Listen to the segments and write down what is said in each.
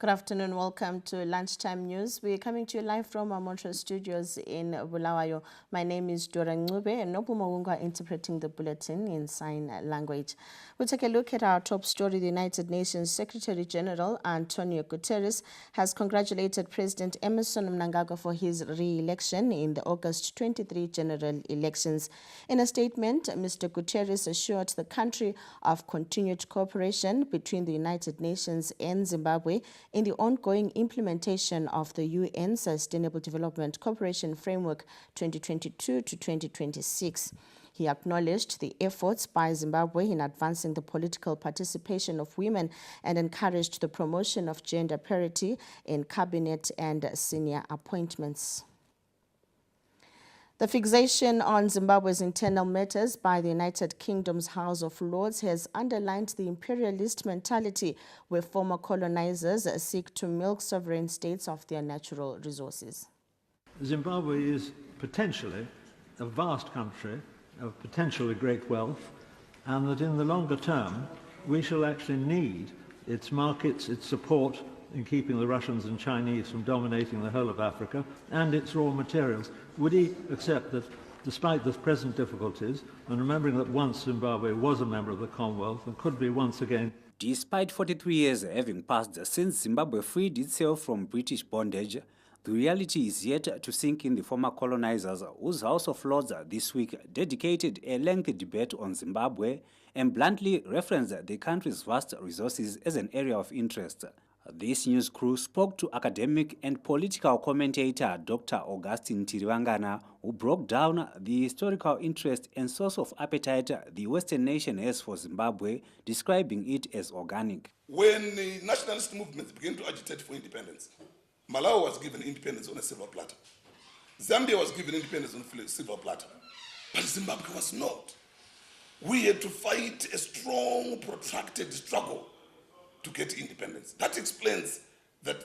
Good afternoon. Welcome to Lunchtime News. We're coming to you live from our Montreal studios in Bulawayo. My name is Dora Ngube and Nobu Mawunga interpreting the bulletin in sign language. We'll take a look at our top story. The United Nations Secretary General Antonio Guterres has congratulated President Emmerson Mnangagwa for his re-election in the August 23 general elections. In a statement, Mr. Guterres assured the country of continued cooperation between the United Nations and Zimbabwe in the ongoing implementation of the UN Sustainable Development Cooperation Framework 2022 to 2026. He acknowledged the efforts by Zimbabwe in advancing the political participation of women and encouraged the promotion of gender parity in cabinet and senior appointments. The fixation on Zimbabwe's internal matters by the United Kingdom's House of Lords has underlined the imperialist mentality where former colonizers seek to milk sovereign states of their natural resources. Zimbabwe is potentially a vast country of potentially great wealth, and that in the longer term we shall actually need its markets, its support in keeping the Russians and Chinese from dominating the whole of Africa, and its raw materials. Would he accept that, despite the present difficulties, and remembering that once Zimbabwe was a member of the Commonwealth and could be once again? Despite 43 years having passed since Zimbabwe freed itself from British bondage, the reality is yet to sink in the former colonizers, whose House of Lords this week dedicated a lengthy debate on Zimbabwe and bluntly referenced the country's vast resources as an area of interest. This news crew spoke to academic and political commentator Dr. Augustine Tirivangana, who broke down the historical interest and source of appetite the Western nation has for Zimbabwe, describing it as organic. When the nationalist movements began to agitate for independence, Malawi was given independence on a silver platter. Zambia was given independence on a silver platter. But Zimbabwe was not. We had to fight a strong, protracted struggle to get independence. That explains that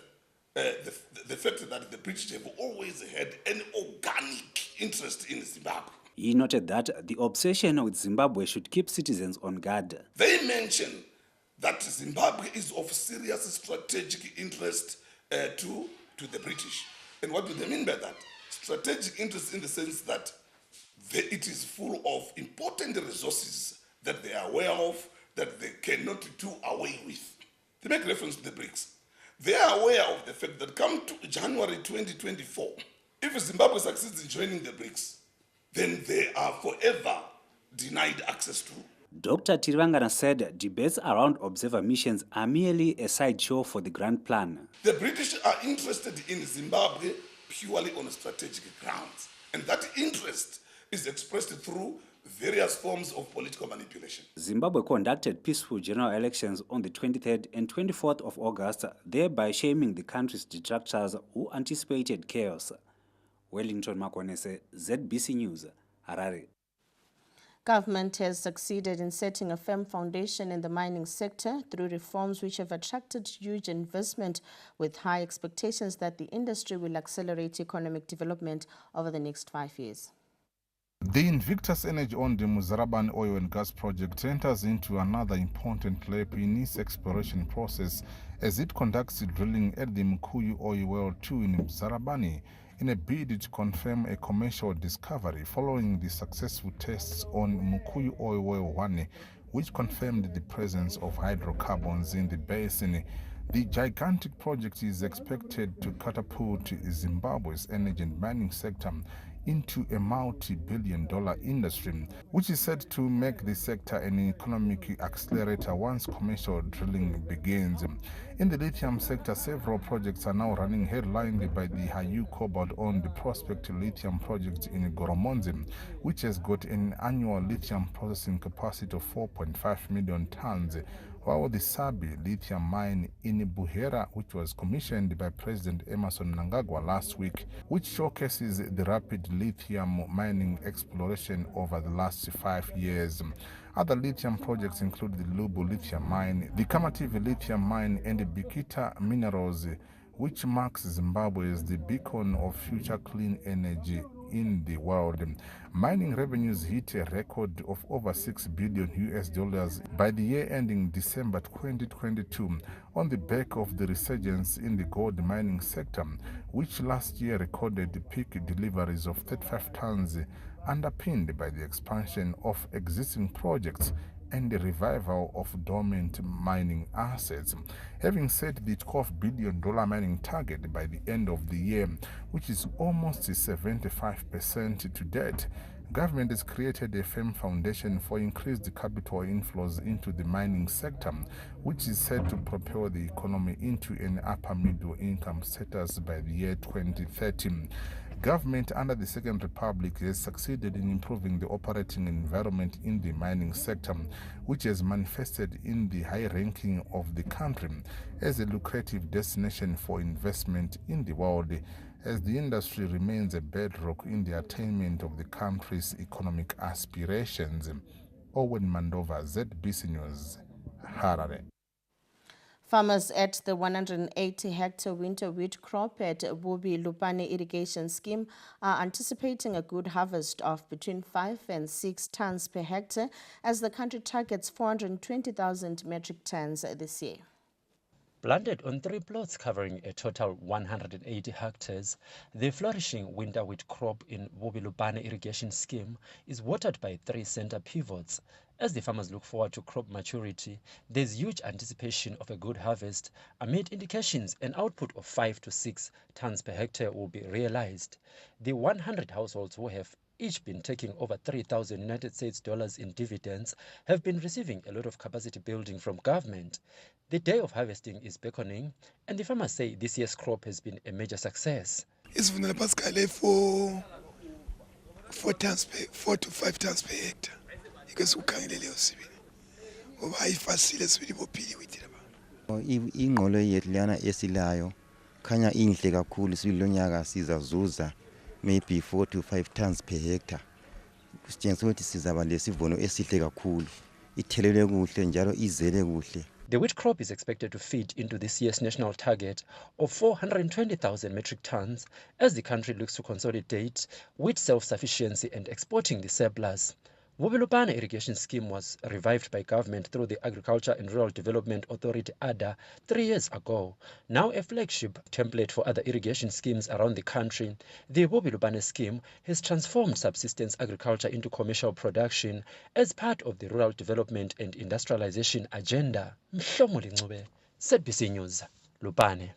the fact that the British have always had an organic interest in Zimbabwe. He noted that the obsession with Zimbabwe should keep citizens on guard. They mention that Zimbabwe is of serious strategic interest to the British. And what do they mean by that? Strategic interest in the sense that it is full of important resources that they are aware of, that they cannot do away with. They make reference to the BRICS. They are aware of the fact that come to January 2024, if Zimbabwe succeeds in joining the BRICS, then they are forever denied access to. Dr. Tirivangana said debates around observer missions are merely a sideshow for the grand plan. The British are interested in Zimbabwe purely on strategic grounds, and that interest is expressed through various forms of political manipulation. Zimbabwe conducted peaceful general elections on the 23rd and 24th of August, thereby shaming the country's detractors who anticipated chaos. Wellington Makonese, ZBC News, Harare. Government has succeeded in setting a firm foundation in the mining sector through reforms which have attracted huge investment, with high expectations that the industry will accelerate economic development over the next 5 years. The Invictus Energy-owned Muzarabani oil and gas project enters into another important lap in its exploration process as it conducts drilling at the Mukuyu Oil Well 2 in Muzarabani in a bid to confirm a commercial discovery following the successful tests on Mukuyu Oil Well 1, which confirmed the presence of hydrocarbons in the basin. The gigantic project is expected to catapult Zimbabwe's energy and mining sector into a multi-billion-dollar industry, which is set to make the sector an economic accelerator once commercial drilling begins. In the lithium sector, several projects are now running, headlined by the Hayu Cobalt-owned Prospect Lithium project in Goromonzi, which has got an annual lithium processing capacity of 4.5 million tons, while the Sabi lithium mine in Buhera, which was commissioned by President Emmerson Mnangagwa last week, which showcases the rapid lithium mining exploration over the last 5 years. Other lithium projects include the Lubu lithium mine, the Kamative lithium mine, and the Bikita Minerals, which marks Zimbabwe as the beacon of future clean energy in the world. Mining revenues hit a record of over $6 billion by the year ending December 2022 on the back of the resurgence in the gold mining sector, which last year recorded peak deliveries of 35 tons, underpinned by the expansion of existing projects and the revival of dormant mining assets. Having set the $12 billion mining target by the end of the year, which is almost 75% to date, government has created a firm foundation for increased capital inflows into the mining sector, which is set to propel the economy into an upper middle income status by the year 2030. Government under the Second Republic has succeeded in improving the operating environment in the mining sector, which has manifested in the high ranking of the country as a lucrative destination for investment in the world, as the industry remains a bedrock in the attainment of the country's economic aspirations. Owen Mandova, ZBC News, Harare. Farmers at the 180-hectare winter wheat crop at Bubi Lupane irrigation scheme are anticipating a good harvest of between 5 and 6 tons per hectare as the country targets 420,000 metric tons this year. Planted on 3 plots covering a total 180 hectares, the flourishing winter wheat crop in Bubi Lupane irrigation scheme is watered by 3 center pivots. As the farmers look forward to crop maturity, there's huge anticipation of a good harvest amid indications an output of 5 to 6 tons per hectare will be realized. The 100 households who have each been taking over $3,000 in dividends have been receiving a lot of capacity building from government. The day of harvesting is beckoning, and the farmers say this year's crop has been a major success. It's 4 to 5 tons per hectare. Because we can't really see it. High facilities with the with it. Ingqolo yethu lana esilayo khanya inhle kakhulu silonyaka sizazuza maybe 4 to 5 tons per hectare. Kusitshengisa ukuthi sizaba lesivuno esihle kakhulu. Ithelelwe kuhle njalo izele kuhle. The wheat crop is expected to feed into this year's national target of 420,000 metric tons as the country looks to consolidate wheat self-sufficiency and exporting the surplus. Bubi Lupane irrigation scheme was revived by government through the Agriculture and Rural Development Authority ADA 3 years ago. Now a flagship template for other irrigation schemes around the country, the Bubi Lupane scheme has transformed subsistence agriculture into commercial production as part of the rural development and industrialization agenda. Mhlomuli Ncube, ZBC News, Lupane.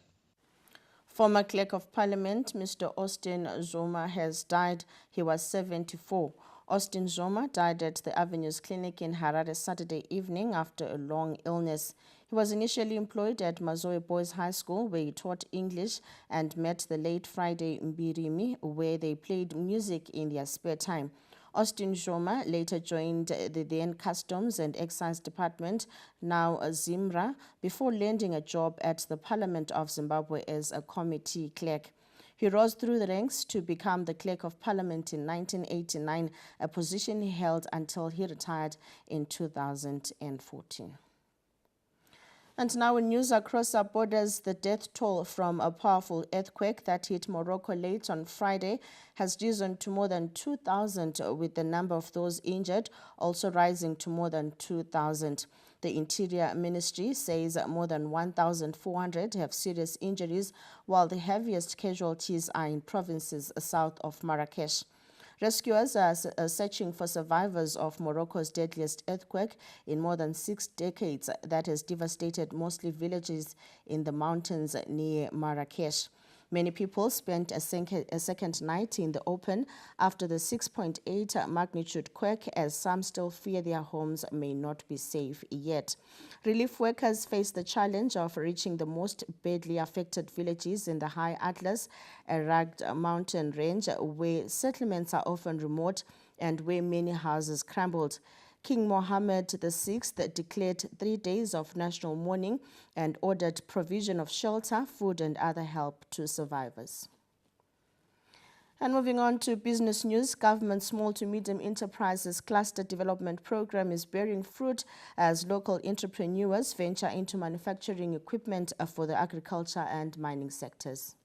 Former Clerk of Parliament, Mr. Austin Zvoma, has died. He was 74. Austin Zvoma died at the Avenues Clinic in Harare Saturday evening after a long illness. He was initially employed at Mazoe Boys High School, where he taught English, and met the late Friday Mbirimi, where they played music in their spare time. Austin Zvoma later joined the then Customs and Excise Department, now ZIMRA, before landing a job at the Parliament of Zimbabwe as a committee clerk. He rose through the ranks to become the Clerk of Parliament in 1989, a position he held until he retired in 2014. And now in news across our borders, the death toll from a powerful earthquake that hit Morocco late on Friday has risen to more than 2,000, with the number of those injured also rising to more than 2,000. The Interior Ministry says more than 1,400 have serious injuries, while the heaviest casualties are in provinces south of Marrakesh. Rescuers are searching for survivors of Morocco's deadliest earthquake in more than 6 decades that has devastated mostly villages in the mountains near Marrakesh. Many people spent a second night in the open after the 6.8 magnitude quake, as some still fear their homes may not be safe yet. Relief workers face the challenge of reaching the most badly affected villages in the High Atlas, a rugged mountain range where settlements are often remote and where many houses crumbled. King Mohammed VI declared 3 days of national mourning and ordered provision of shelter, food and other help to survivors. And moving on to business news, government small to medium enterprises cluster development program is bearing fruit as local entrepreneurs venture into manufacturing equipment for the agriculture and mining sectors.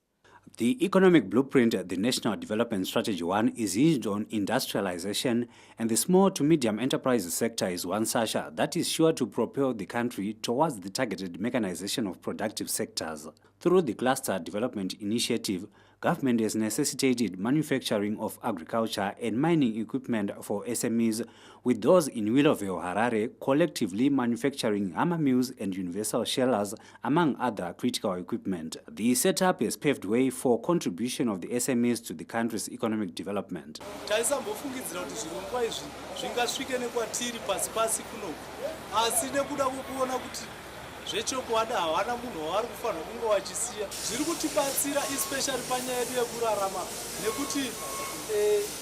The economic blueprint, the National Development Strategy 1, is hinged on industrialization, and the small to medium enterprise sector is one such that is sure to propel the country towards the targeted mechanization of productive sectors. Through the Cluster Development Initiative, government has necessitated manufacturing of agriculture and mining equipment for SMEs, with those in Willowville, Harare, collectively manufacturing hammer mills and universal shellers, among other critical equipment. The setup has paved way for contribution of the SMEs to the country's economic development. zvechokwadi havana munhu wavari kufanira kunge vachisiya zviri kutibatsira especially panyaya yedu yekurarama nekuti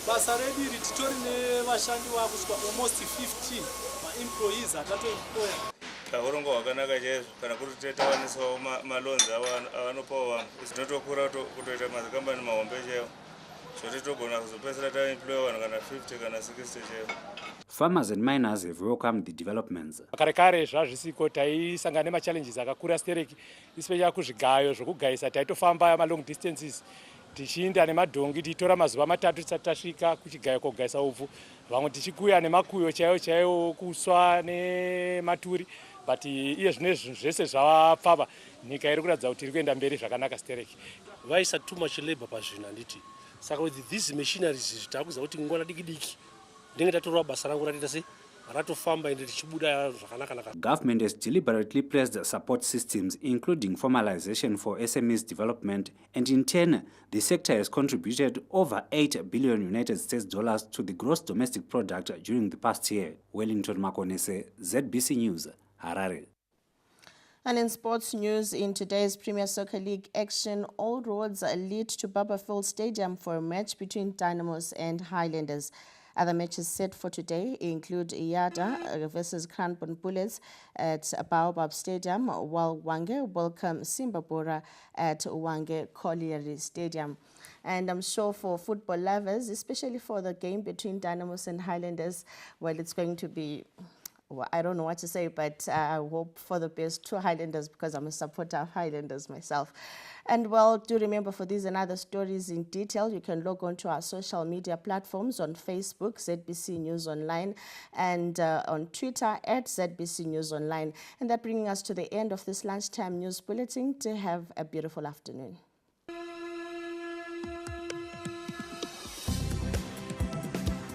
basa redu iri titori nevashandi vakusvika almost 15 maemployees atatoemploya urongwa hwakanaka chaizvo kana kuti tetawaniswawo malonzi avanopawo vanhu tinotokura kutoita mazikambani mahombe chaivo zvoti togona kuzopedzisira taemploya vanhu kana 50 kana 60 chaivo. Farmers and miners have welcomed the developments. Kare zvazvisiko taisangana nemachallenges akakura stereki, especially kuzvigayo zvokugayisa taitofamba ma long distances tichiinda nemadhongi tichitora mazuva matatu tisati tasvika kuchigayo kogayisa upfu, vamwe tichikuya nemakuyo chaiwo kuswa nematuri, but iye zvinezvi zvese zvapfava nyika iri kuratidza kuti iri kuenda mberi zvakanaka stereki. vaisa too much labor pazvinhu handiti, saka with these machineries zvitakuza kuti ngona diki ndenge tatorwa basa rangu ratita sei ratofamba ende tichibuda zvakanaka. Government has deliberately placed support systems, including formalization for SMEs development, and in turn, the sector has contributed over $8 billion United States to the gross domestic product during the past year. Wellington Makonese, ZBC News, Harare. And in sports news, in today's Premier Soccer League action, all roads lead to Barberfield Stadium for a match between Dynamos and Highlanders. Other matches set for today include Yada versus Cranbourne Bullets at Baobab Stadium, while Wange welcome Simbabura at Wange Colliery Stadium. And I'm sure for football lovers, especially for the game between Dynamos and Highlanders, well, it's going to be... Well, I don't know what to say, but I hope for the best to Highlanders because I'm a supporter of Highlanders myself. And well, do remember for these and other stories in detail, you can log on to our social media platforms on Facebook, ZBC News Online, and on Twitter at ZBC News Online. And that bringing us to the end of this lunchtime news bulletin. To have a beautiful afternoon.